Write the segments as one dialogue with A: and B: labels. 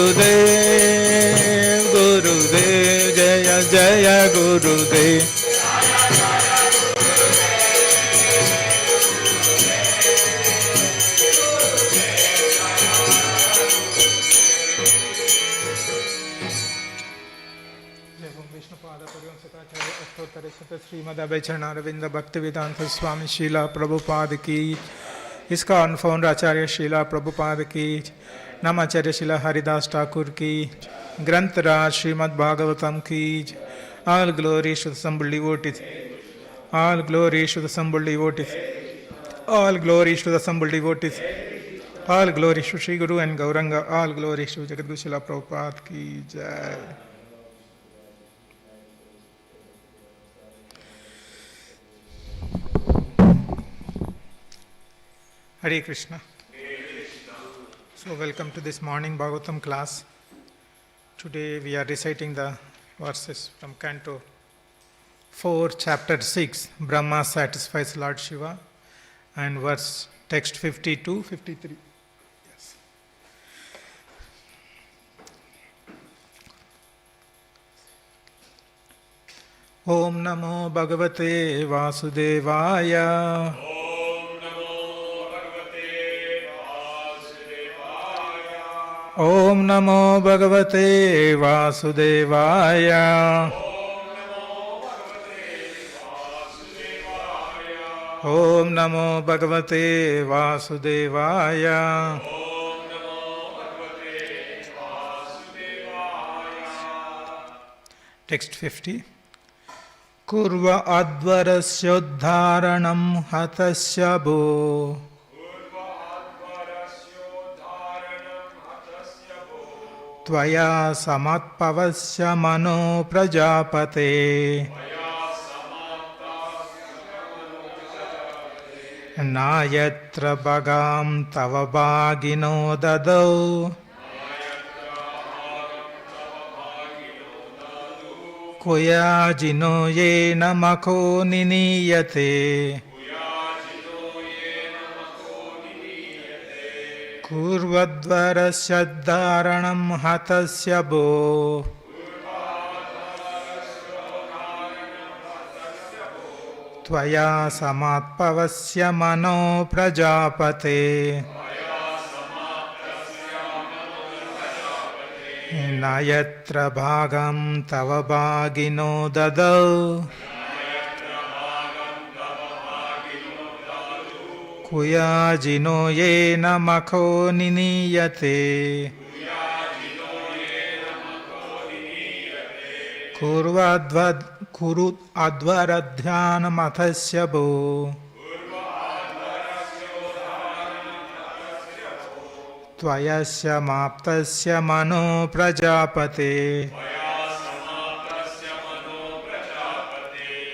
A: गुरुदेव गुरुदेव जय जय गुरुदेव। श्रीमद् भक्तिवेदांत स्वामी शीला प्रभुपाद की, इसका अनफाउंड आचार्य शीला प्रभुपाद की, नामाचार्य शीला हरिदास ठाकुर की, ग्रंथराज श्रीमद् भागवतम की। All glories to the assembled devotees. All glories to the assembled devotees. All glories to the assembled devotees. All glories to Sri Guru and Gauranga. All glories to Jagadguru Srila Prabhupada की जय। Hare Krishna. So welcome to this morning Bhagavatam class. Today we are reciting the verses from Canto 4, Chapter 6, Brahma satisfies Lord Shiva, and verse text 52, 53. Yes. Om Namo Bhagavate Vasudevaya. Om Namo Bhagavate Vasudevaya. Om Namo Bhagavate Vasudevaya. Text 50. Kurva advarasyodharanam hatasya bo. Tvaya samatpavasya mano prajapate. Nayatra bhagam tava bhagino dadau. Kuya jino yena mako niniyate. Kurvadvarasya dharanam hatasya bo. Tvaya samatpavasya mano prajapate. Nayatra bhagam tava bhagino dadau. Kuya jino yena mako niniyate. Kuru advaradhyanam athasya bo. Tvayasya maptasya mano prajapate.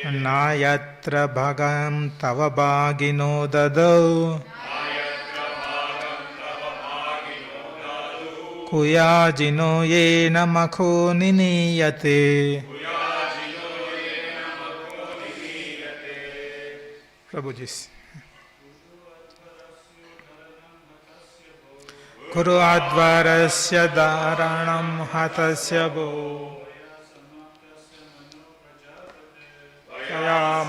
A: Nayatra bhagam tava bhagino dadau. Kuya jino yena mako niniyate. Prabhuji. Kuru advarasya dharanam hatasya bo. Kayam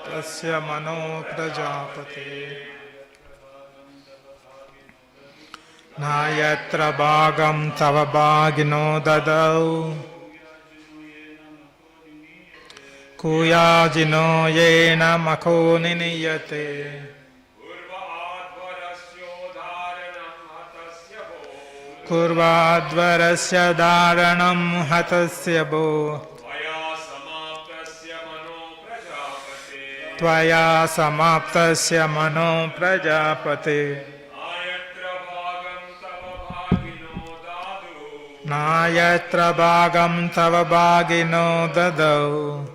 A: tasya mano prajapate. Nayatra bhagam tava bhagino dadau. Kuya jino yena mako niniyate. Kurvadvarasya dharanam hatasya bo. Tvaya samaptasya mano prajapate. Nayatra bhagam tava bhagino dadau.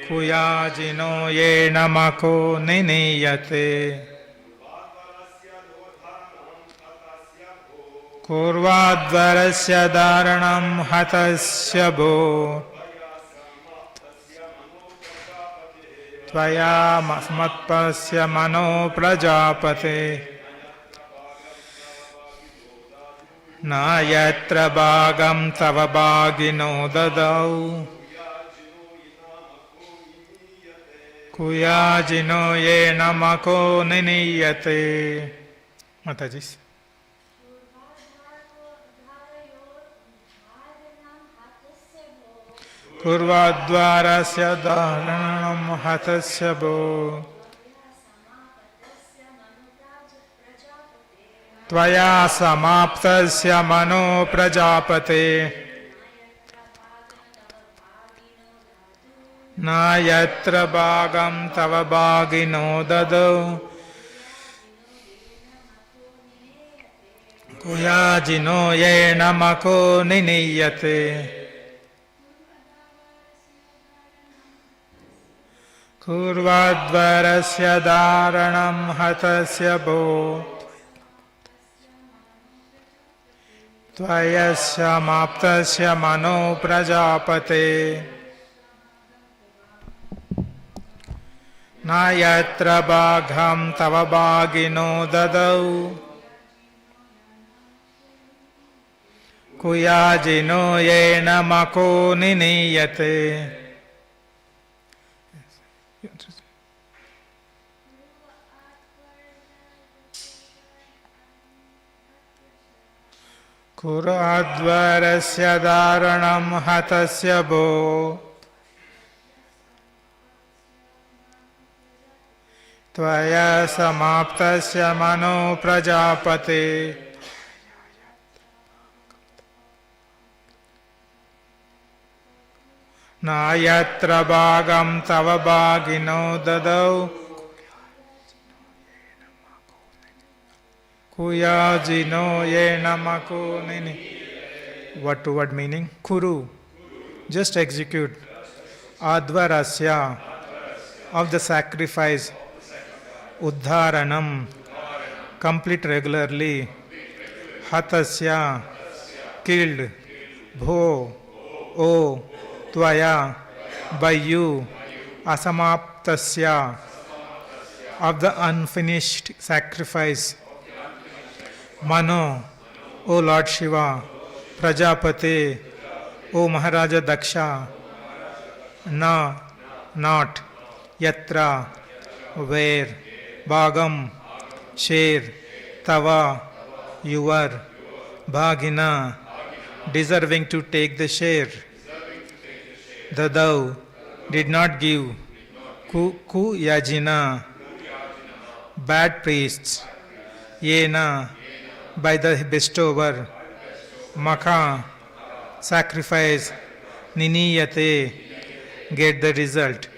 A: Kuya jino yena mako niniyate. Kurvadvarasya dharanam hatasya bo. Tvaya matpasya mano prajapate. Na yatra bhagam tava bhagino dadau kuyajino ye namako niniyate. Mataji. Kurvadvarasya dharanam hatasya bo Tvaya samaptasya mano prajapate Na yatra bhagam tava bhagino dadau Kuyajino ye namako niniyate Kurvadvarasya dharanam hatasya bo Tvayasya maptasya mano prajapate Na yatra bhagham tava bhagino dadau Kuyajino ye namako niniyate. Kuradvarasya dharanam hatasya bo Tvaya samaptasya mano prajapate Na yatra bhagam tava bhagino dadau Kuyajino ye namako nini. Word to word meaning? Kuru. Just execute. Advarasya. Of the sacrifice. Uddharanam. Complete regularly. Hatasya. Killed. Bho. O. Tvaya. By you. Asamaptasya. Of the unfinished sacrifice. Mano, O Lord Shiva, Prajapate, O Maharaja Daksha, Na, not, Yatra, where, Bhagam, share, Tava, your, Bhagina, deserving to take the share, Dadau, did not give, Ku Yajina, bad priests, Yena, by the bestower, Maka, sacrifice, Niniyate, get the result.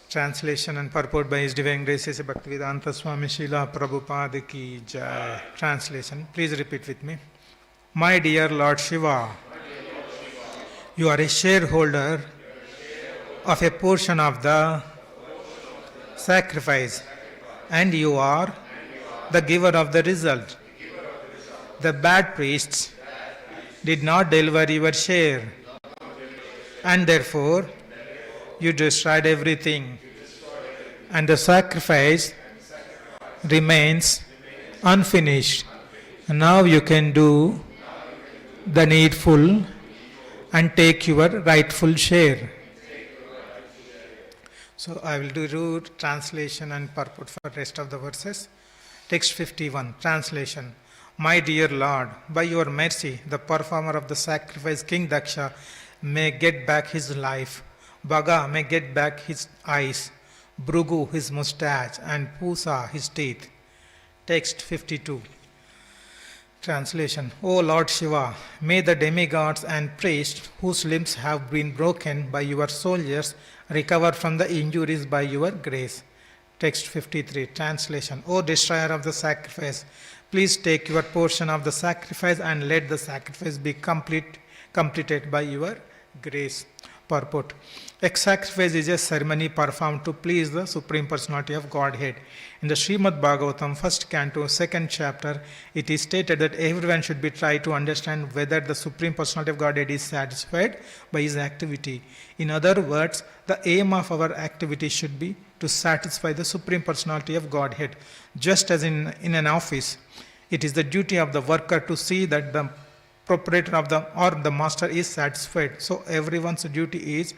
A: Translation and purport by His Divine Grace Bhaktivedanta Swami Srila Prabhupada Ki Jai. Translation, please repeat with me. My dear Lord Shiva, you are a shareholder of a portion of the sacrifice and you are the giver of the result. The bad priests did not deliver your share and therefore you destroyed everything and the sacrifice remains unfinished. Now you can do the needful and take your rightful share. So I will do translation and purport for rest of the verses. Text 51, translation. My dear Lord, by your mercy, the performer of the sacrifice, King Daksha, may get back his life. Bhaga may get back his eyes. Bhrugu his mustache and Pusa his teeth. Text 52. Translation. O Lord Shiva, may the demigods and priests whose limbs have been broken by your soldiers recover from the injuries by your grace. Text 53. Translation. O destroyer of the sacrifice, please take your portion of the sacrifice and let the sacrifice be completed by your grace. Purport. A sacrifice is a ceremony performed to please the Supreme Personality of Godhead. In the Srimad Bhagavatam, 1st Canto, 2nd chapter, it is stated that everyone should be trying to understand whether the Supreme Personality of Godhead is satisfied by his activity. In other words, the aim of our activity should be to satisfy the Supreme Personality of Godhead. Just as in an office, It is the duty of the worker to see that the proprietor of the master is satisfied. So everyone's duty is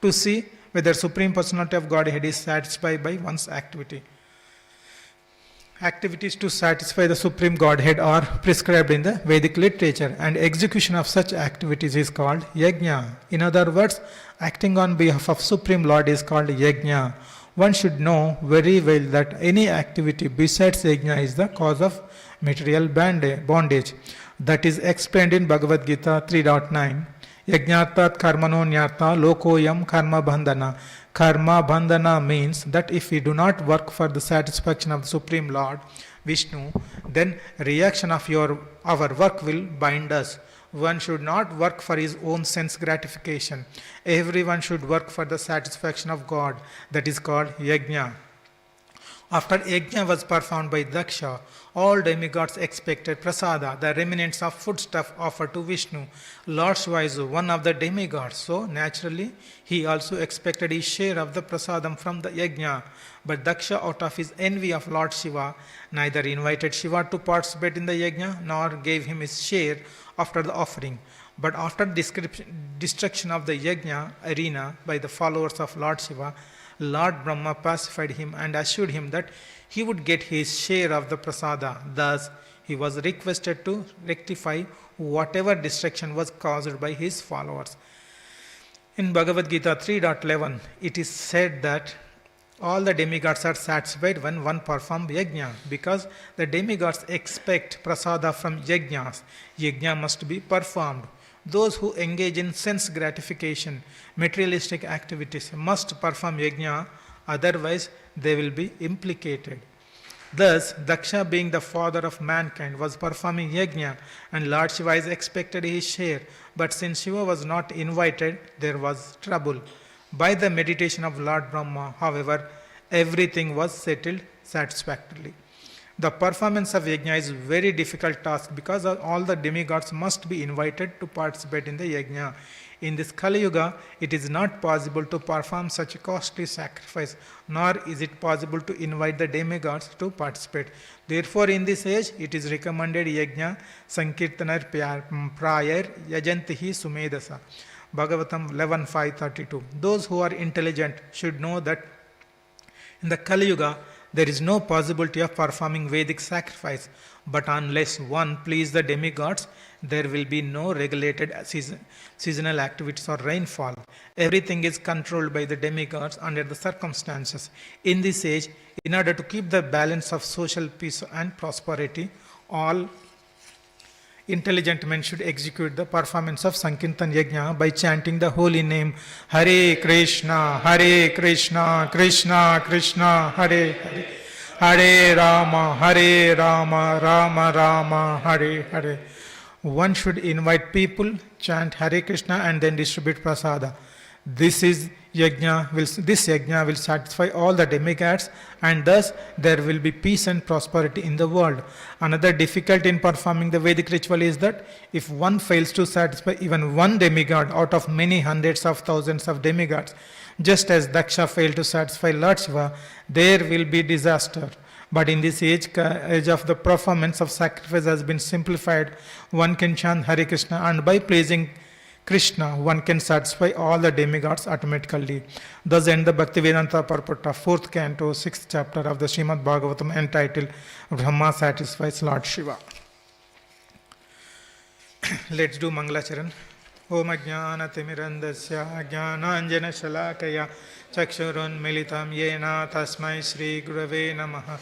A: to see whether Supreme Personality of Godhead is satisfied by one's activity. Activities to satisfy the Supreme Godhead are prescribed in the Vedic literature, and execution of such activities is called yajna. In other words, acting on behalf of Supreme Lord is called yajna. One should know very well that any activity besides yajna is the cause of material bondage. That is explained in Bhagavad Gita 3.9. Yajnartat karmano nyarta lokoyam karma bandhana. Karma bandhana means that if we do not work for the satisfaction of the Supreme Lord, Vishnu, then reaction of our work will bind us. One should not work for his own sense gratification. Everyone should work for the satisfaction of God. That is called yajna. After yajna was performed by Daksha, all demigods expected prasada, the remnants of foodstuff offered to Vishnu. Lord Shiva is one of the demigods, so naturally he also expected his share of the prasadam from the yajna. But Daksha, out of his envy of Lord Shiva, neither invited Shiva to participate in the yajna nor gave him his share after the offering. But after destruction of the yajna arena by the followers of Lord Shiva, Lord Brahma pacified him and assured him that he would get his share of the prasada. Thus, he was requested to rectify whatever destruction was caused by his followers. In Bhagavad Gita 3.11, it is said that all the demigods are satisfied when one performs yajna, because the demigods expect prasada from yajnas. Yajna must be performed. Those who engage in sense gratification, materialistic activities, must perform yajna, otherwise they will be implicated. Thus, Daksha, being the father of mankind, was performing yajna, and Lord Shiva is expected his share. But since Shiva was not invited, there was trouble. By the meditation of Lord Brahma, however, everything was settled satisfactorily. The performance of yajna is a very difficult task because all the demigods must be invited to participate in the yajna. In this Kali Yuga, it is not possible to perform such a costly sacrifice, nor is it possible to invite the demigods to participate. Therefore, in this age, it is recommended yajna sankirtanar prayar yajantihi sumedasa. Bhagavatam 11.5.32. Those who are intelligent should know that in the Kali Yuga, there is no possibility of performing Vedic sacrifice, but unless one please the demigods, there will be no regulated seasonal activities or rainfall. Everything is controlled by the demigods under the circumstances. In this age, in order to keep the balance of social peace and prosperity, all intelligent men should execute the performance of Sankirtan Yajna by chanting the holy name Hare Krishna, Krishna Krishna, Hare Hare, Hare Rama, Rama Rama, Hare Hare. One should invite people, chant Hare Krishna and then distribute prasada. This yajna will satisfy all the demigods, and thus there will be peace and prosperity in the world. Another difficulty in performing the Vedic ritual is that if one fails to satisfy even one demigod out of many hundreds of thousands of demigods, just as Daksha failed to satisfy Lord Shiva, there will be disaster. But in this age of the performance of sacrifice has been simplified. One can chant Hare Krishna, and by praising Krishna, one can satisfy all the demigods automatically. Thus end the Bhaktivedanta Purport, 4th canto, 6th chapter of the Srimad Bhagavatam, entitled Brahma Satisfies Lord Shiva. Let's do Mangalacharan. Om Ajnanatimirandasya Jnananjana Shalakaya Chakshurun Militam Yena Tasmai Shri Gurave Namaha.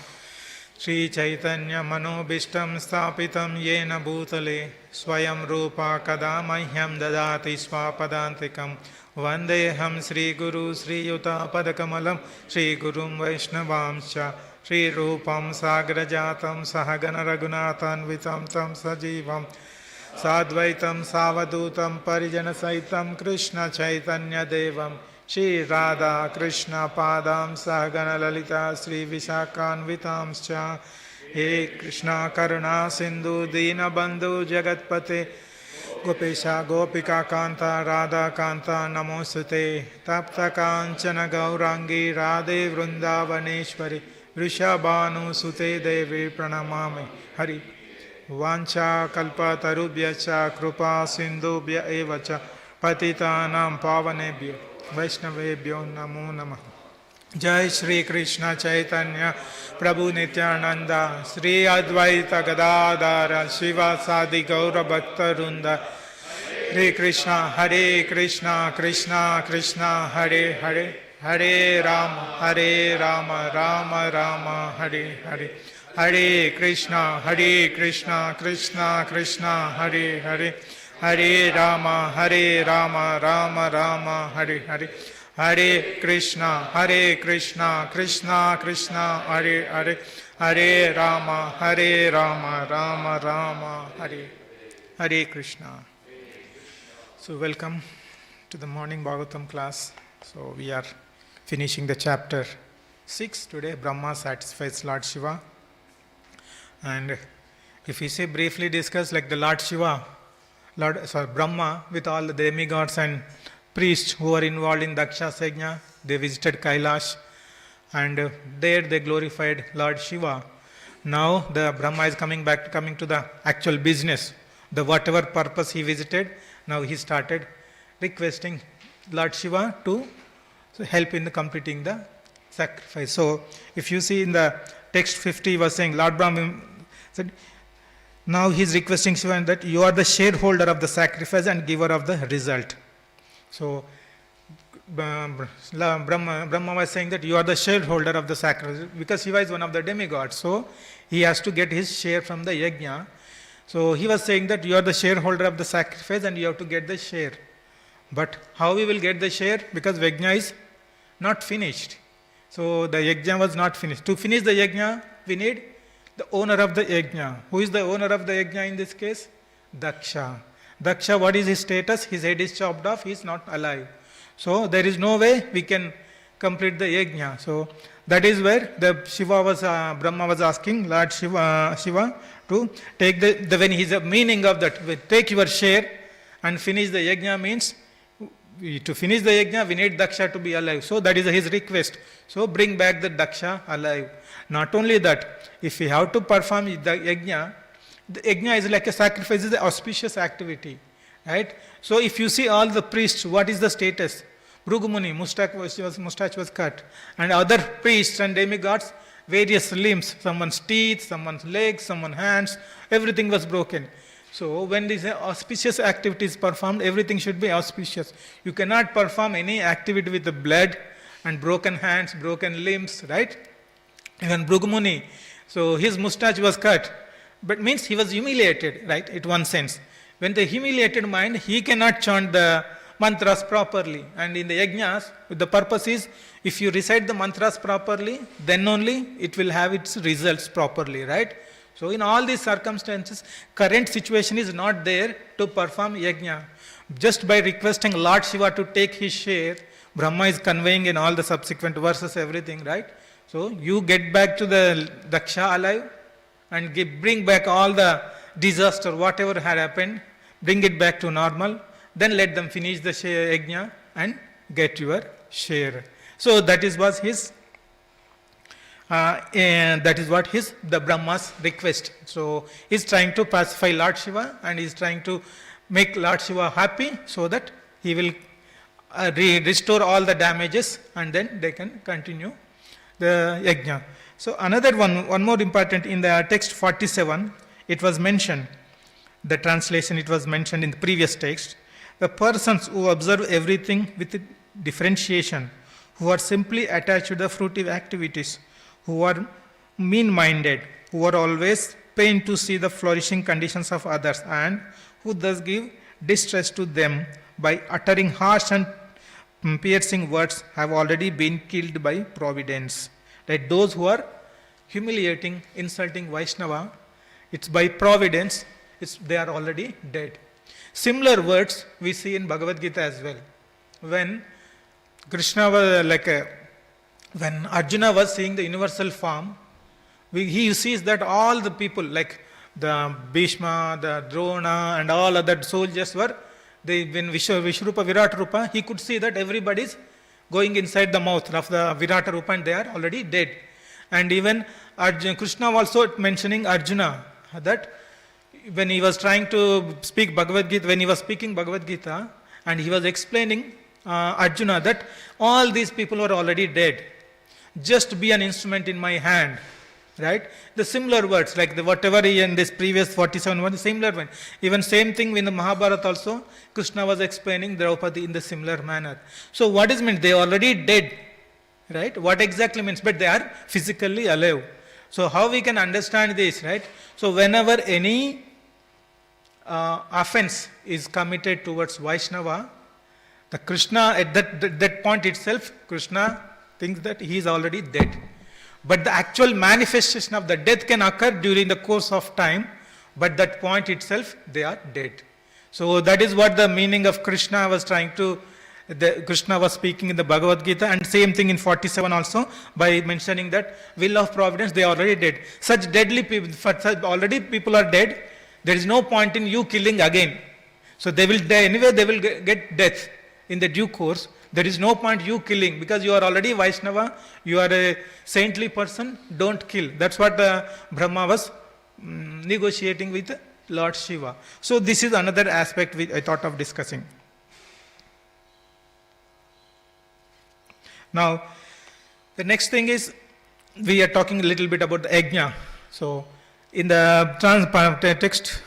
A: Shri Chaitanya Manobishtam Sthapitam Yena Bhutale Swayam Rupa Kadamahyam Dadati Swapadantikam Vandeham Shri Guru Shri Yuta Padakamalam Shri Gurum Vaishnavamscha Shri Rupam Sagrajatam Sahagana Raghunathan Vitam Tam Sajivam Sadvaitam Savadutam Parijana Saitam Krishna Chaitanya Devam Shri Radha Krishna Padam Sahagana Lalita Sri Vishakan Vitamscha He Krishna Karuna Sindhu Dina Bandhu Jagatpate Gopesha Gopika Kanta Radha Kanta Namosute Tapta Kanchana Gaurangi Radhe Vrindavaneshwari Vrishabhanu Sute Devi Pranamami Hari Vancha kalpa tarubhyacha kripa sindhubhya evacha patitanam pavanebhyo Vaishnavebhyo namo namah. Jai Shri Krishna Chaitanya Prabhu Nityananda Sri Advaita Gadadara Shiva Sadi Gaura Bhakta Runda. Hare Krishna Krishna Krishna Hare Hare, Hare Rama Rama Rama Hare Hare, Hare Krishna Krishna Krishna Hare Hare, Hare Rama Rama Rama Hare Hare, Hare Krishna Krishna Krishna Hare Hare, Hare Rama Rama Rama Hare Hare Krishna. So welcome to the morning Bhagavatam class. So we are finishing the chapter 6 today. Brahma satisfies Lord Shiva. And if we say briefly discuss like the Lord Shiva, Brahma with all the demigods and priests who are involved in Daksha's Yajna, they visited Kailash and there they glorified Lord Shiva. Now the Brahma is coming to the actual business. The whatever purpose he visited, now he started requesting Lord Shiva to help in completing the sacrifice. So if you see in the text 50, he was saying, Lord Brahma said, now he is requesting Shiva that you are the shareholder of the sacrifice and giver of the result. So Brahma was saying that you are the shareholder of the sacrifice because Shiva is one of the demigods. So he has to get his share from the yajna. So he was saying that you are the shareholder of the sacrifice and you have to get the share. But how we will get the share? Because yajna is not finished. So the yajna was not finished. To finish the yajna, we need the owner of the yajna. Who is the owner of the yajna in this case? Daksha. Daksha, what is his status? His head is chopped off, he is not alive. So there is no way we can complete the yajna. So that is where Brahma was asking Lord Shiva to take when he is the meaning of that, take your share and finish the yajna means, to finish the yajna we need Daksha to be alive. So that is his request. So bring back the Daksha alive. Not only that, if we have to perform the yajna is like a sacrifice, is an auspicious activity. Right? So if you see all the priests, what is the status? Bhrugumuni, mustache was cut. And other priests and demigods, various limbs, someone's teeth, someone's legs, someone's hands, everything was broken. So when this auspicious activity is performed, everything should be auspicious. You cannot perform any activity with the blood and broken hands, broken limbs, right? Even Bhrugumuni, so his mustache was cut, but means he was humiliated, right, in one sense. When the humiliated mind, he cannot chant the mantras properly. And in the yajnas, the purpose is, if you recite the mantras properly, then only it will have its results properly, right? So in all these circumstances, current situation is not there to perform yajna. Just by requesting Lord Shiva to take his share, Brahma is conveying in all the subsequent verses everything, right? So you get back to the Daksha alive and bring back all the disaster, whatever had happened, bring it back to normal, then let them finish the yajna and get your share. So that is what the Brahma's request. So he is trying to pacify Lord Shiva and he is trying to make Lord Shiva happy so that he will restore all the damages and then they can continue the yajna. So another one more important, in the text 47, it was mentioned, the translation, it was mentioned in the previous text, the persons who observe everything with differentiation, who are simply attached to the fruitive activities, who are mean-minded, who are always pained to see the flourishing conditions of others, and who thus give distress to them by uttering harsh and piercing words, have already been killed by providence. Right? Those who are humiliating, insulting Vaishnava, it's by providence, they are already dead. Similar words we see in Bhagavad Gita as well. When Krishna was when Arjuna was seeing the universal form, he sees that all the people, like the Bhishma, the Drona, and all other soldiers when Vishrupa, Virat Rupa, he could see that everybody is going inside the mouth of the Virat Rupa and they are already dead. And even Krishna also mentioning Arjuna that when he was trying to speak Bhagavad Gita, when he was speaking Bhagavad Gita, and he was explaining Arjuna that all these people are already dead. Just be an instrument in my hand. Right? The similar words, like whatever he in this previous 47 one, similar one. Even same thing in the Mahabharata also, Krishna was explaining Draupadi in the similar manner. So what is meant? They are already dead. Right? What exactly means? But they are physically alive. So how we can understand this, right? So whenever any offense is committed towards Vaishnava, the Krishna, at that point itself, Krishna thinks that he is already dead. But the actual manifestation of the death can occur during the course of time, but that point itself, they are dead. So that is what the meaning of Krishna was trying to, Krishna was speaking in the Bhagavad Gita, and same thing in 47 also, by mentioning that will of providence, they are already dead. Such deadly people, already people are dead, there is no point in you killing again. So they will die, anyway they will get death in the due course. There is no point you killing, because you are already Vaishnava, you are a saintly person, don't kill. That's what Brahma was negotiating with Lord Shiva. So this is another aspect which I thought of discussing. Now, the next thing is, we are talking a little bit about the Yajna. So in the text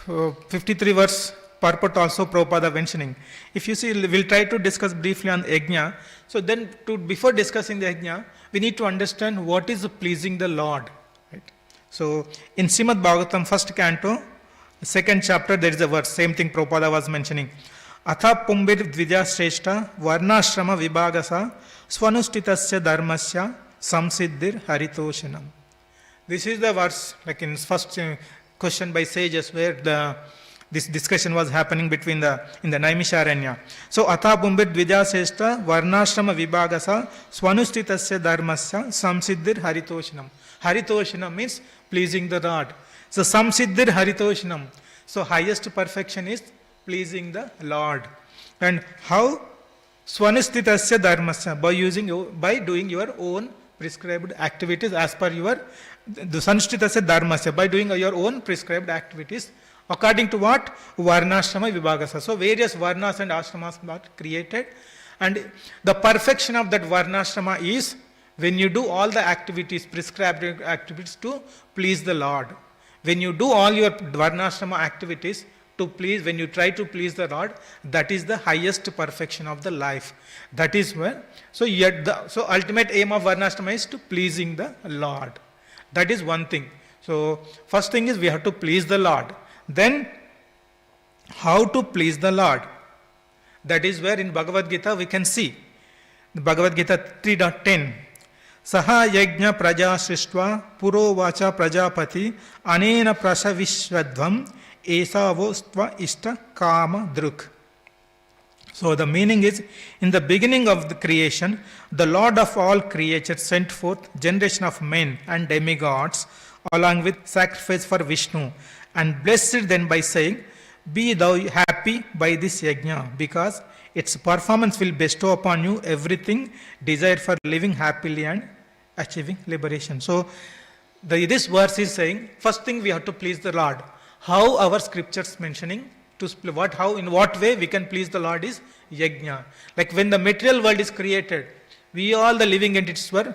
A: 53 verse, purport also Prabhupada mentioning. If you see, we'll try to discuss briefly on Yajna. So then, before discussing the Yajna, we need to understand what is pleasing the Lord. Right? So in Srimad Bhagavatam, first canto, second chapter, there is a verse, same thing Prabhupada was mentioning. Atha pumbir dvija shreshta varnashrama vibhagasa swanustitasya dharmasya samsiddhir haritoshanam. This is the verse, like in first question by sages, where this discussion was happening between in the Naimisharanya. So, Atha Pumbir Dvija Seshta Varnashrama Vibhagasa Swanustitasya Dharmasya Samsiddhir Haritoshanam. Haritoshanam means pleasing the Lord. So, Samsiddhir Haritoshanam. So, highest perfection is pleasing the Lord. And how? Swanustitasya Dharmasya, by doing your own prescribed activities as per your Swanustitasya Dharmasya, by doing your own prescribed activities. According to what? Varnashrama Vibhagasa. So various Varnas and Ashramas are created, and the perfection of that Varnashrama is when you do all the activities, prescribed activities to please the Lord. When you do all your Varnashrama activities to please, when you try to please the Lord, that is the highest perfection of the life. That is where, so ultimate aim of Varnashrama is to pleasing the Lord. That is one thing. So first thing is we have to please the Lord. Then, how to please the Lord? That is where in Bhagavad Gita we can see. The Bhagavad Gita 3.10. Saha yajna praja srishtva puro vacha prajapati anena prasavishwadvam esavostva ishta kama druk. So the meaning is, in the beginning of the creation, the Lord of all creatures sent forth generation of men and demigods along with sacrifice for Vishnu, and blessed them by saying, be thou happy by this yajna, because its performance will bestow upon you everything desired for living happily and achieving liberation. So this verse is saying, first thing we have to please the Lord. How our scriptures mentioning, in what way we can please the Lord is yajna. Like when the material world is created, we all the living entities were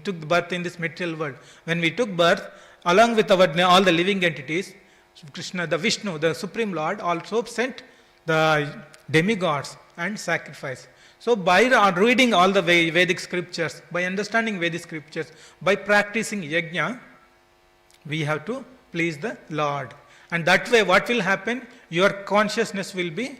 A: took birth in this material world. When we took birth, along with all the living entities, Krishna, the Vishnu, the Supreme Lord, also sent the demigods and sacrifice. So by reading all the Vedic scriptures, by understanding Vedic scriptures, by practicing yajna, we have to please the Lord. And that way what will happen? Your consciousness will be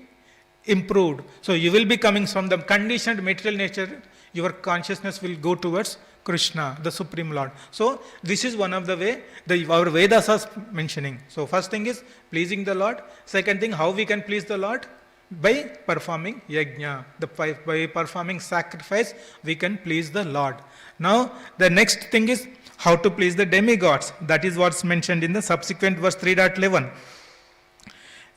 A: improved. So you will be coming from the conditioned material nature, your consciousness will go towards Krishna, the Supreme Lord. So this is one of the way our Vedas are mentioning. So first thing is pleasing the Lord. Second thing, how we can please the Lord? By performing yajna. By performing sacrifice, we can please the Lord. Now the next thing is how to please the demigods. That is what's mentioned in the subsequent verse 3.11.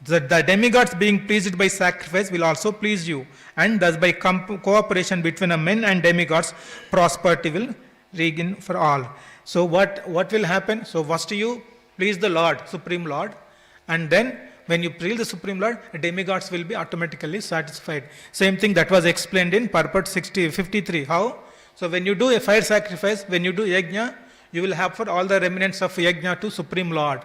A: The demigods being pleased by sacrifice will also please you, and thus by cooperation between a men and demigods, prosperity will regain for all. So what will happen? So first you please the Lord, Supreme Lord, and then when you please the Supreme Lord, demigods will be automatically satisfied. Same thing that was explained in purport 53. How? So when you do a fire sacrifice, when you do yajna, you will have for all the remnants of yajna to Supreme Lord.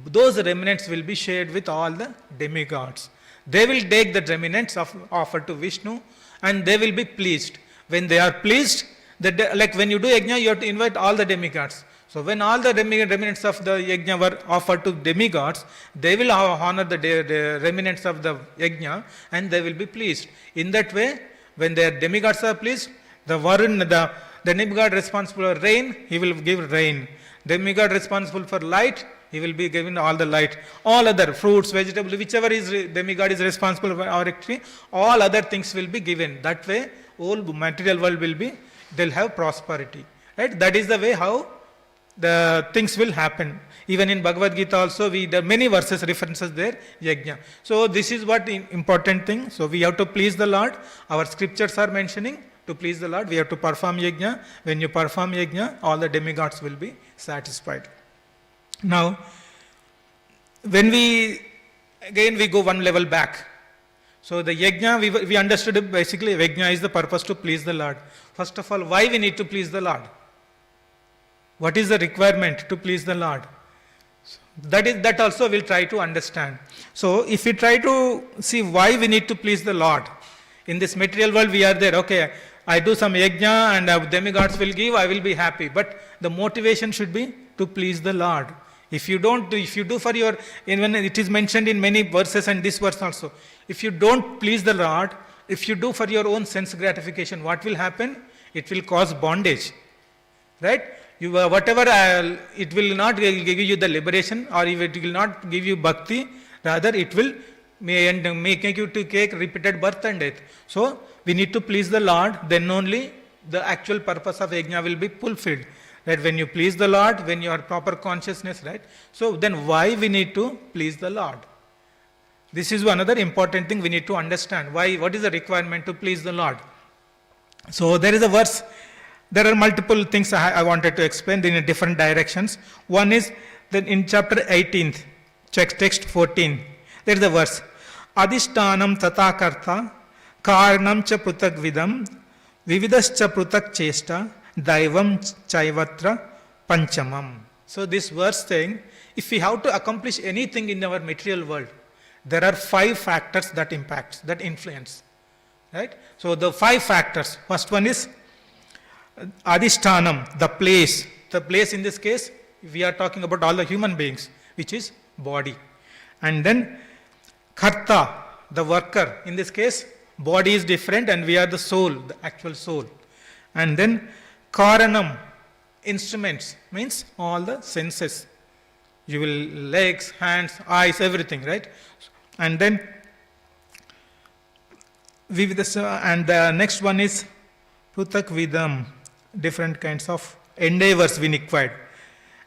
A: Those remnants will be shared with all the demigods. They will take the remnants of offer to Vishnu and they will be pleased. When they are pleased, like when you do yajna, you have to invite all the demigods. So when all the remnants of the yajna were offered to demigods, they will honor the remnants of the yajna and they will be pleased. In that way, when their demigods are pleased, the Varun, the demigod responsible for rain, he will give rain. Demigod responsible for light, he will be given all the light. All other fruits, vegetables, whichever is demigod is responsible for our activity, all other things will be given. That way, whole material world will be, they'll have prosperity. Right? That is the way how the things will happen. Even in Bhagavad Gita also, there are many verses, references there, yajna. So this is what important thing. So we have to please the Lord. Our scriptures are mentioning to please the Lord. We have to perform yajna. When you perform yajna, all the demigods will be satisfied. Now, when we go one level back. So the yajna, we understood basically yajna is the purpose to please the Lord. First of all, why we need to please the Lord? What is the requirement to please the Lord? That also we'll try to understand. So if we try to see why we need to please the Lord, in this material world we are there, okay, I do some yajna and demigods will give, I will be happy. But the motivation should be to please the Lord. If you do for your, even it is mentioned in many verses and this verse also, if you don't please the Lord, if you do for your own sense gratification, what will happen? It will cause bondage. Right? Whatever, it will not give you the liberation, or it will not give you bhakti, rather it will make you to take repeated birth and death. So we need to please the Lord, then only the actual purpose of yajna will be fulfilled. Right? When you please the Lord, when you are proper consciousness, right? So then why we need to please the Lord? This is another important thing we need to understand. Why? What is the requirement to please the Lord? So there is a verse. There are multiple things I wanted to explain in different directions. One is that in chapter 18, text 14, there is a verse. Adhishtanam tata karta karanam cha prutak vidam vividascha prutak chesta daivam chaivatra panchamam. So this verse saying, if we have to accomplish anything in our material world, there are 5 factors that impact, that influence. Right? So the 5 factors. First one is Adhishtanam, the place. The place in this case, we are talking about all the human beings, which is body. And then Karta, the worker. In this case, body is different and we are the soul, the actual soul. And then Karanam, instruments, means all the senses. You will legs, hands, eyes, everything, right? And then and the next one is Prutak Vidam, different kinds of endeavors we required.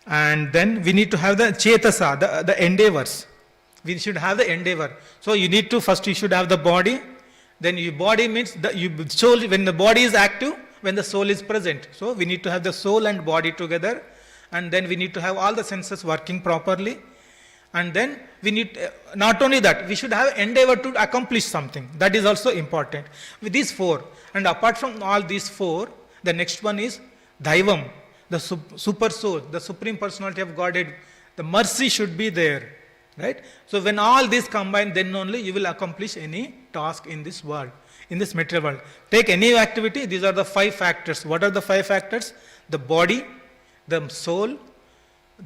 A: And then we need to have the Chetasa, the endeavors. We should have the endeavor. So you need to, first you should have the body. Then your body means, soul, when the body is active, when the soul is present. So we need to have the soul and body together. And then we need to have all the senses working properly. And then we need, not only that, we should have endeavor to accomplish something. That is also important. With these 4. And apart from all these 4, the next one is Daivam, the super soul, the supreme personality of Godhead. The mercy should be there. Right? So when all these combine, then only you will accomplish any task in this world, in this material world. Take any activity, these are the 5 factors. What are the 5 factors? The body, the soul,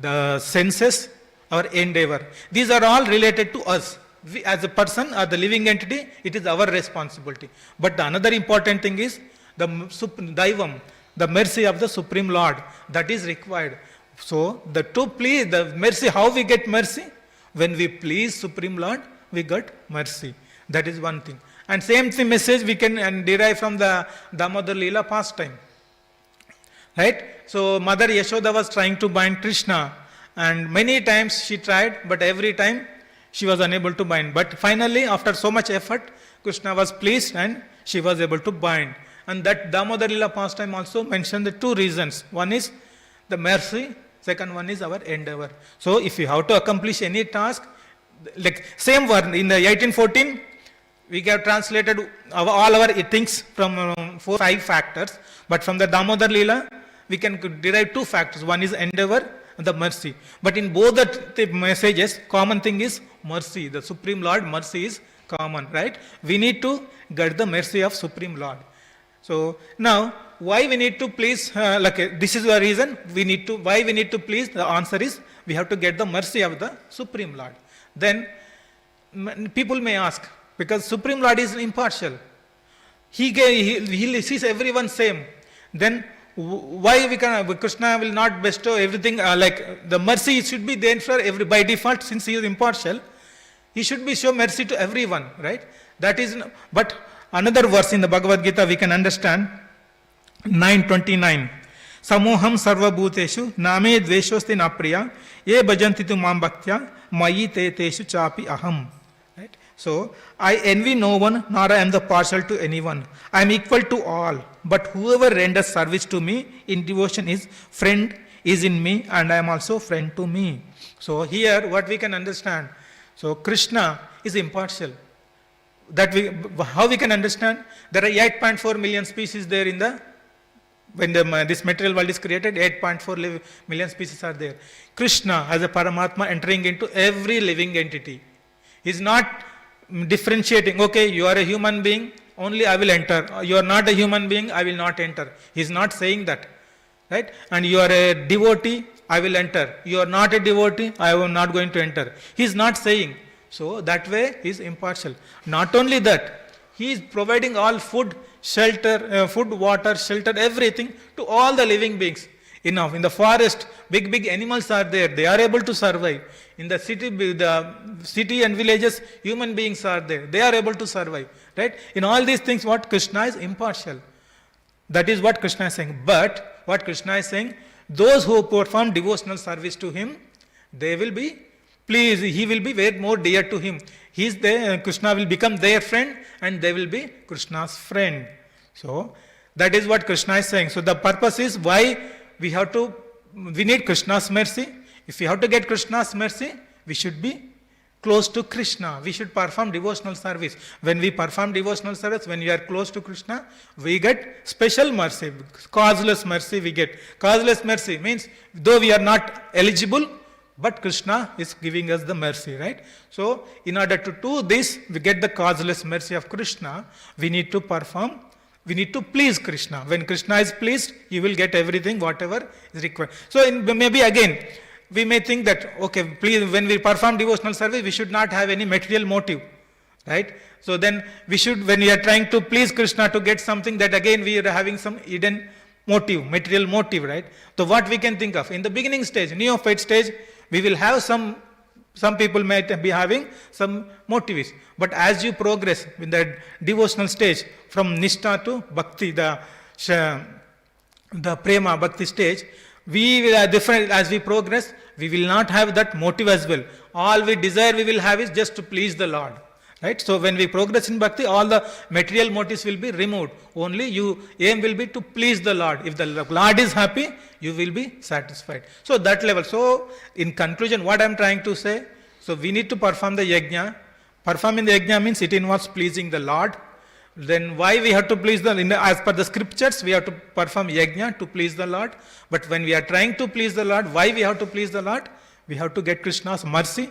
A: the senses, our endeavor. These are all related to us. We, as a person or the living entity, it is our responsibility. But the another important thing is the Daivam, the mercy of the Supreme Lord. That is required. So to please the mercy, how we get mercy? When we please Supreme Lord, we get mercy. That is one thing. And same thing message we can derive from the Damodar Leela pastime. Right? So Mother Yashoda was trying to bind Krishna. And many times she tried, but every time she was unable to bind. But finally, after so much effort, Krishna was pleased and she was able to bind. And that Damodar Leela pastime also mentioned the 2 reasons. One is the mercy. second one is our endeavor. So if you have to accomplish any task, like same word in the 1814, we have translated all our things from 5 factors, but from the Damodar Leela, we can derive 2 factors. One is endeavor and the mercy. But in both the messages, common thing is mercy. The Supreme Lord, mercy is common, right? We need to get the mercy of Supreme Lord. So now, why we need to please, this is the reason why we need to please, the answer is, we have to get the mercy of the Supreme Lord. Then, people may ask, because Supreme Lord is impartial. He sees everyone same. Then, why Krishna will not bestow everything, like the mercy should be there for by default, since he is impartial. He should be show mercy to everyone, right? That is, but another verse in the Bhagavad Gita we can understand, 9:29. Samoham sarva bhuteshu name dveshosti napriya ye bhajanti tu mam bhaktya mayi te teshu chapi aham. Right? So, I envy no one, nor I am the partial to anyone. I am equal to all. But whoever renders service to me in devotion is friend is in me, and I am also friend to me. So here what we can understand. So Krishna is impartial. How we can understand? There are 8.4 million species there in the, when this material world is created, 8.4 million species are there. Krishna as a Paramatma entering into every living entity. He is not differentiating, okay, you are a human being, only I will enter. You are not a human being, I will not enter. He is not saying that. Right? And you are a devotee, I will enter. You are not a devotee, I am not going to enter. He is not saying. So that way he is impartial. Not only that, he is providing all food, shelter, food, water, shelter, everything to all the living beings. Enough. In the forest, big animals are there. They are able to survive. In the city and villages, human beings are there. They are able to survive. Right? In all these things, what Krishna is impartial. That is what Krishna is saying. But what Krishna is saying, those who perform devotional service to him, they will be pleased. He will be very more dear to him. He is there. Krishna will become their friend, and they will be Krishna's friend. So that is what Krishna is saying. So the purpose is why we need Krishna's mercy. If we have to get Krishna's mercy, we should be close to Krishna. We should perform devotional service. When we perform devotional service, when we are close to Krishna, we get special mercy. Causeless mercy we get. Causeless mercy means, though we are not eligible, but Krishna is giving us the mercy, right? So, in order to do this, we get the causeless mercy of Krishna, we need to please Krishna. When Krishna is pleased, you will get everything, whatever is required. So, maybe again, we may think that, okay, please, when we perform devotional service, we should not have any material motive, right? So then when we are trying to please Krishna to get something, that again we are having some hidden motive, material motive, right? So what we can think of? In the beginning stage, neophyte stage, we will have some people might be having some motives. But as you progress in the devotional stage, from Nishtha to Bhakti, the Prema Bhakti stage, we will are different. As we progress, we will not have that motive as well. All we desire we will have is just to please the Lord. Right? So when we progress in bhakti, all the material motives will be removed. Only you aim will be to please the Lord. If the Lord is happy, you will be satisfied. So that level. So in conclusion, what I am trying to say, so we need to perform the yajna. Performing the yajna means it involves pleasing the Lord. Then why we have to please as per the scriptures, we have to perform yajna to please the Lord. But when we are trying to please the Lord, why we have to please the Lord? We have to get Krishna's mercy.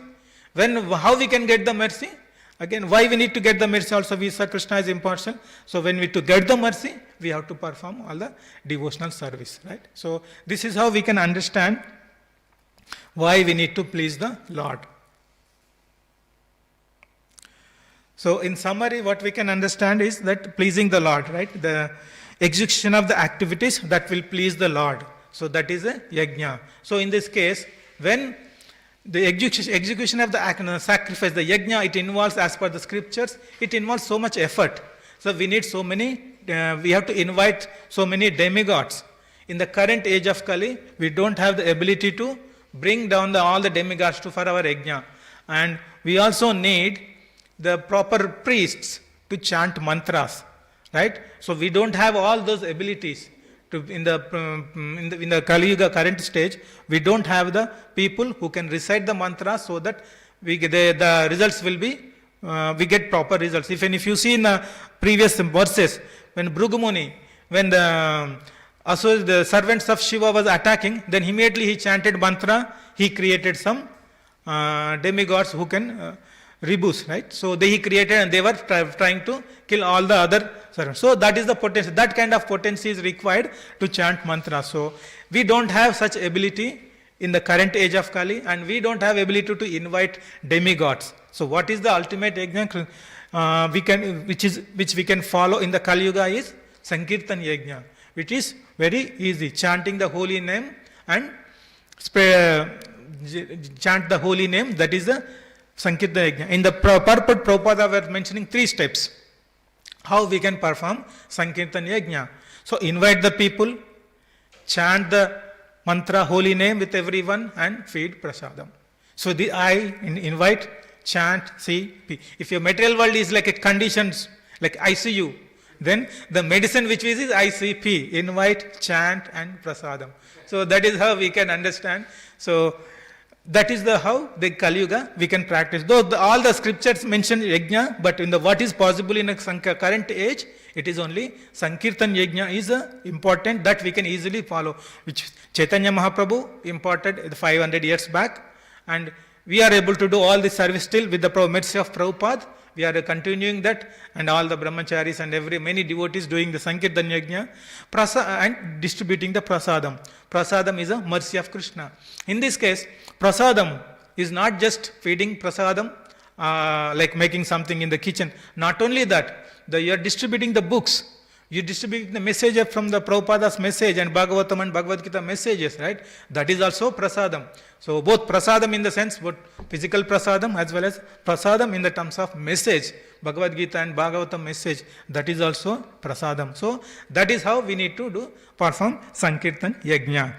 A: How we can get the mercy? Again, why we need to get the mercy also? We say Krishna is impartial. So when to get the mercy, we have to perform all the devotional service. Right? So this is how we can understand why we need to please the Lord. So in summary, what we can understand is that pleasing the Lord, right? The execution of the activities that will please the Lord. So that is a yajna. So in this case, when the execution of the sacrifice, the yajna, it involves, as per the scriptures, it involves so much effort. So we need so many, we have to invite so many demigods. In the current age of Kali, we don't have the ability to bring down all the demigods for our yajna. And we also need the proper priests to chant mantras, right? So we don't have all those abilities in the Kali Yuga current stage, we don't have the people who can recite the mantra so that the results will be, we get proper results. If you see in the previous verses, when Bhrugumuni, when the servants of Shiva was attacking, then immediately he chanted mantra, he created some demigods who can reboost, right? So he created, and they were trying to kill all the other servants. So that is the potency, that kind of potency is required to chant mantra. So we don't have such ability in the current age of Kali, and we don't have ability to invite demigods. So what is the ultimate yajna which we can follow in the Kali Yuga is Sankirtan yajna, which is very easy, chanting the holy name and chant the holy name, that is the Sankirtan yajna. In the purport, Prabhupada were mentioning 3 steps how we can perform Sankirtan yajna. So invite the people, chant the mantra, holy name with everyone, and feed prasadam. So I invite, chant, see, if your material world is like a conditions, like ICU, then the medicine which is ICP, invite, chant, and prasadam. So that is how we can understand. So that is how the Kali Yuga we can practice. Though all the scriptures mention yajna, but in the what is possible in a current age, it is only Sankirtan yajna is important, that we can easily follow, which Chaitanya Mahaprabhu imported 500 years back, and we are able to do all this service still with the mercy of Prabhupada. We are continuing that, and all the brahmacharis and many devotees doing the Sankirtan yajna and distributing the prasadam. Prasadam is a mercy of Krishna. In this case, prasadam is not just feeding prasadam, like making something in the kitchen. Not only that, you are distributing the books. You distribute the message from the Prabhupada's message and Bhagavatam and Bhagavad Gita messages, right? That is also prasadam. So both prasadam in the sense, both physical prasadam as well as prasadam in the terms of message, Bhagavad Gita and Bhagavatam message, that is also prasadam. So that is how we need to perform Sankirtan yajna.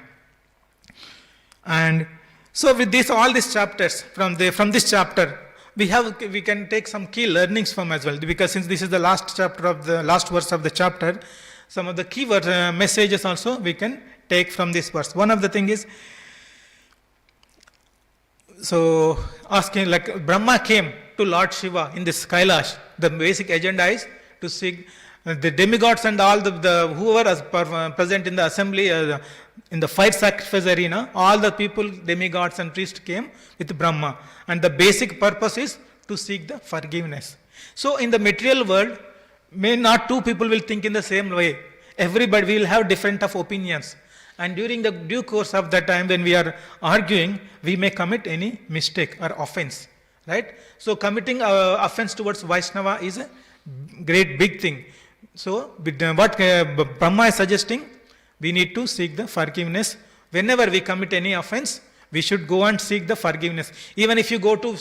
A: And so with this, all these chapters, from this chapter, we can take some key learnings from as well, because since this is the last chapter of the last verse of the chapter, some of the key messages also we can take from this verse. One of the thing is, so asking, like Brahma came to Lord Shiva in this Kailash. The basic agenda is to seek the demigods and all the whoever is present in the assembly, in the fire sacrifice arena, all the people, demigods and priests came with Brahma. And the basic purpose is to seek the forgiveness. So in the material world, not two people will think in the same way. Everybody will have different of opinions. And during the due course of that time when we are arguing, we may commit any mistake or offense. Right? So committing offense towards Vaishnava is a great big thing. So what Brahma is suggesting, we need to seek the forgiveness. Whenever we commit any offense, we should go and seek the forgiveness. Even if you go to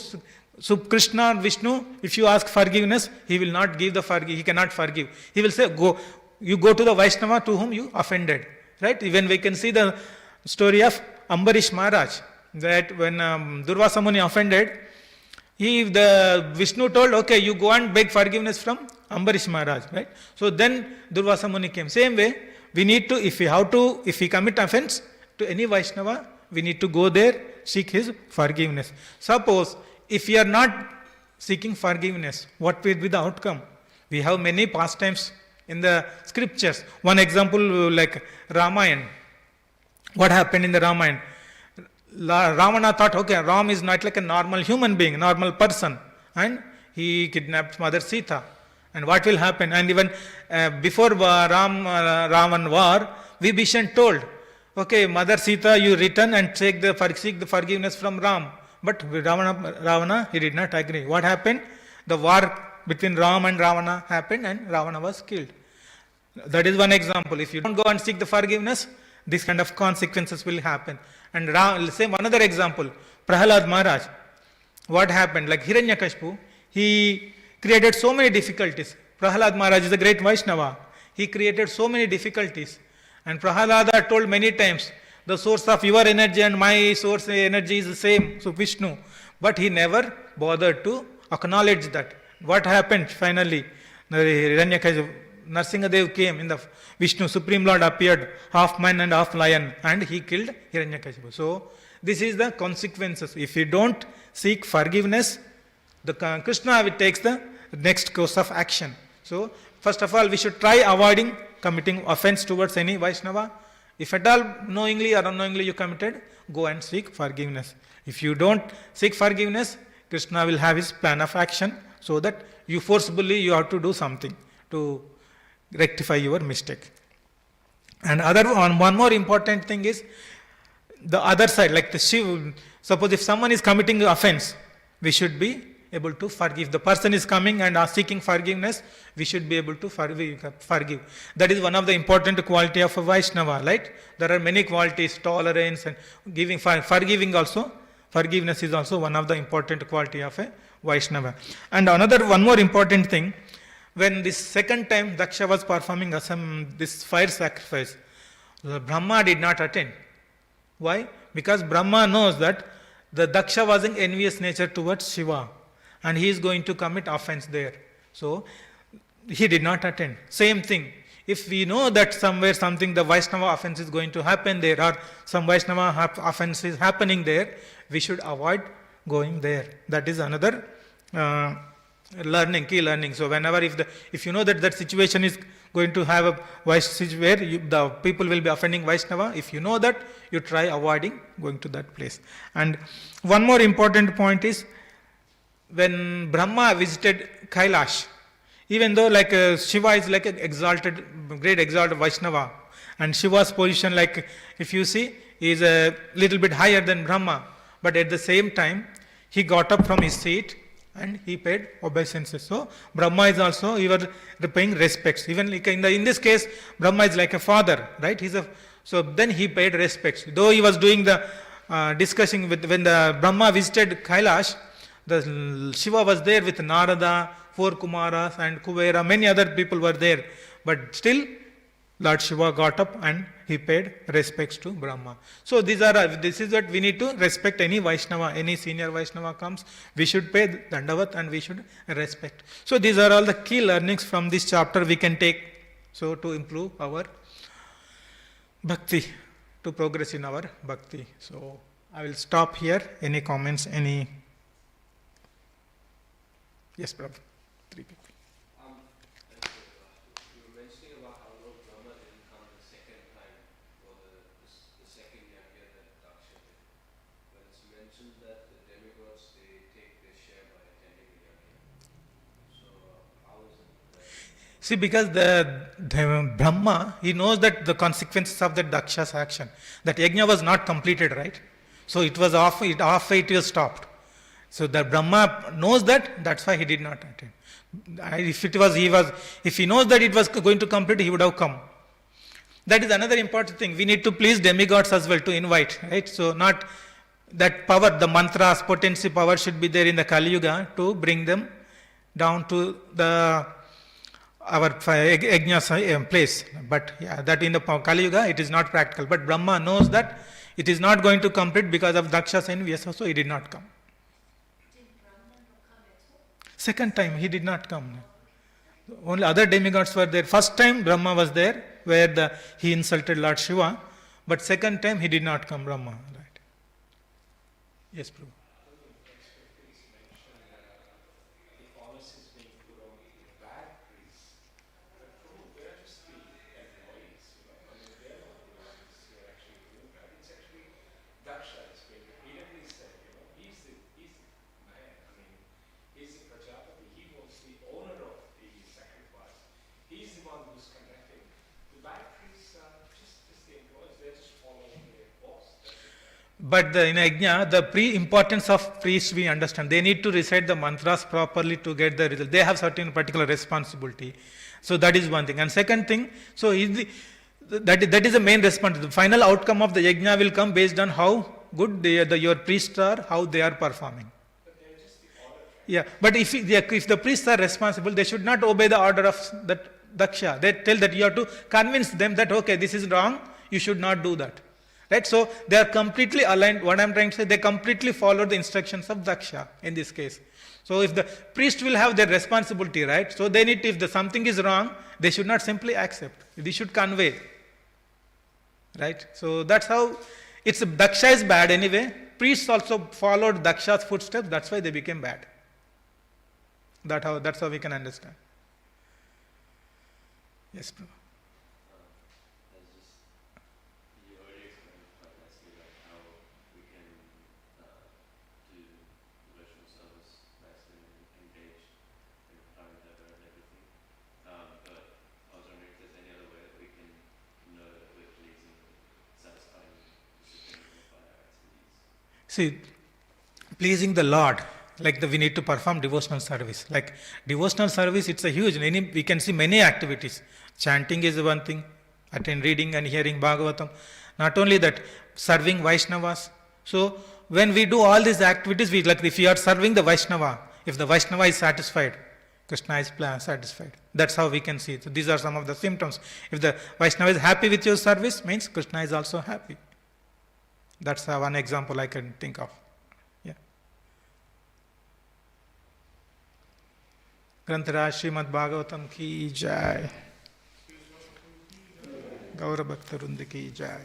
A: Krishna or Vishnu, if you ask forgiveness, he will not give he cannot forgive. He will say, you go to the Vaishnava to whom you offended. Right? Even we can see the story of Ambarish Maharaj, that when Durvasa Muni offended, the Vishnu told, okay, you go and beg forgiveness from Ambarish Maharaj, right? So then Durvasa Muni came. Same way, we need to, if we commit offense to any Vaishnava, we need to go there, seek his forgiveness. Suppose, if we are not seeking forgiveness, what will be the outcome? We have many pastimes in the scriptures. One example, like Ramayana. What happened in the Ramayana? Ravana thought, okay, Ram is not like a normal human being, normal person, and he kidnapped Mother Sita. And what will happen? And even before Ravan war, Vibhishan told, okay, Mother Sita, you return and seek the forgiveness from Ram. But Ravana, he did not agree. What happened? The war between Ram and Ravana happened, and Ravana was killed. That is one example. If you don't go and seek the forgiveness, this kind of consequences will happen. And same another example, Prahalad Maharaj. What happened? Like Hiranyakashipu, he created so many difficulties. Prahalad Maharaj is a great Vaishnava. He created so many difficulties. And Prahalada told many times, the source of your energy and my source energy is the same, so Vishnu. But he never bothered to acknowledge that. What happened finally? Narsingadev came in the Vishnu, Supreme Lord appeared, half man and half lion, and he killed Hiranyakashipu. So, this is the consequences. If you don't seek forgiveness, the Krishna takes the next course of action. So, first of all, we should try avoiding committing offense towards any Vaishnava. If at all knowingly or unknowingly you committed, go and seek forgiveness. If you don't seek forgiveness, Krishna will have his plan of action, so that you forcibly you have to do something to rectify your mistake. And one more important thing is the other side, like the Shiva. Suppose if someone is committing offense, we should be able to forgive. The person is coming and seeking forgiveness, we should be able to forgive. That is one of the important quality of a Vaishnava, right? There are many qualities, tolerance and giving, forgiving also. Forgiveness is also one of the important quality of a Vaishnava. And one more important thing, when this second time Daksha was performing this fire sacrifice, Brahma did not attend. Why? Because Brahma knows that the Daksha was in envious nature towards Shiva, and he is going to commit offense there. So, he did not attend. Same thing. If we know that somewhere something, the Vaishnava offense is going to happen there, or some Vaishnava offense is happening there, we should avoid going there. That is another key learning. So, whenever if you know that situation is going to have a Vaishnava where the people will be offending Vaishnava, if you know that, you try avoiding going to that place. And one more important point is, when Brahma visited Kailash, even though like Shiva is like an exalted, great exalted Vaishnava, and Shiva's position, like if you see, is a little bit higher than Brahma, but at the same time, he got up from his seat and he paid obeisances. So, Brahma is also, he was paying respects. Even like in this case, Brahma is like a father, right? So then he paid respects. Though he was doing the discussing when the Brahma visited Kailash, the Shiva was there with Narada, 4 Kumaras and Kuvera, many other people were there. But still, Lord Shiva got up and he paid respects to Brahma. So this is what we need to respect any Vaishnava, any senior Vaishnava comes, we should pay Dandavat and we should respect. So these are all the key learnings from this chapter we can take, so to improve our bhakti, to progress in our bhakti. So I will stop here. Any comments, any... Yes, Prabhu. 3 people.
B: You were mentioning about how Lord Brahma didn't come the second time for the second yajna that Daksha did. But it's mentioned that the demigods, they take their share by attending the yajna. So how is it that?
A: See, because the Brahma, he knows that the consequences of the Daksha's action. That yajna was not completed, right? So it was halfway it was stopped. So the Brahma knows that, that's why he did not attend. If he knows that it was going to complete, he would have come. That is another important thing. We need to please demigods as well to invite, right? So not that power, the mantras, potency power should be there in the Kali Yuga to bring them down to our yajna place. But yeah, that in the Kali Yuga it is not practical. But Brahma knows that it is not going to complete because of Daksha's envy, so he did not come. Second time he did not come. Only other demigods were there. First time Brahma was there, where he insulted Lord Shiva, but second time he did not come, Brahma. Right? Yes, Prabhu. But in Ajna, the importance of priests we understand. They need to recite the mantras properly to get the result. They have certain particular responsibility. So that is one thing. And second thing, so that is the main responsibility. The final outcome of the yajna will come based on how good your priests are, how they are performing. Yeah, but if the priests are responsible, they should not obey the order of that Daksha. They tell that you have to convince them that, okay, this is wrong, you should not do that. Right? So they are completely aligned. What I'm trying to say, they completely follow the instructions of Daksha in this case. So if the priest will have their responsibility, right? So they need, if the something is wrong, they should not simply accept. They should convey. Right? So that's how, it's Daksha is bad anyway. Priests also followed Daksha's footsteps, that's why they became bad. That's how we can understand. Yes, Prabhu.
B: As just you already explained quite nicely, like how we can do devotional service nicely and engage in Paramita and everything. But I was wondering if there's any other way that we can know that we're pleasing, satisfying the Supreme Lord by our activities.
A: See, pleasing the Lord, like we need to perform devotional service. Like devotional service, it's a huge, we can see many activities. Chanting is one thing, reading and hearing Bhagavatam. Not only that, serving Vaishnavas. So when we do all these activities, like if you are serving the Vaishnava, if the Vaishnava is satisfied, Krishna is satisfied. That's how we can see it. So these are some of the symptoms. If the Vaishnava is happy with your service, means Krishna is also happy. That's one example I can think of. Yeah. Grantaraj Srimad Bhagavatam ki jai. Gaura Bhakta Wrinda ki jai.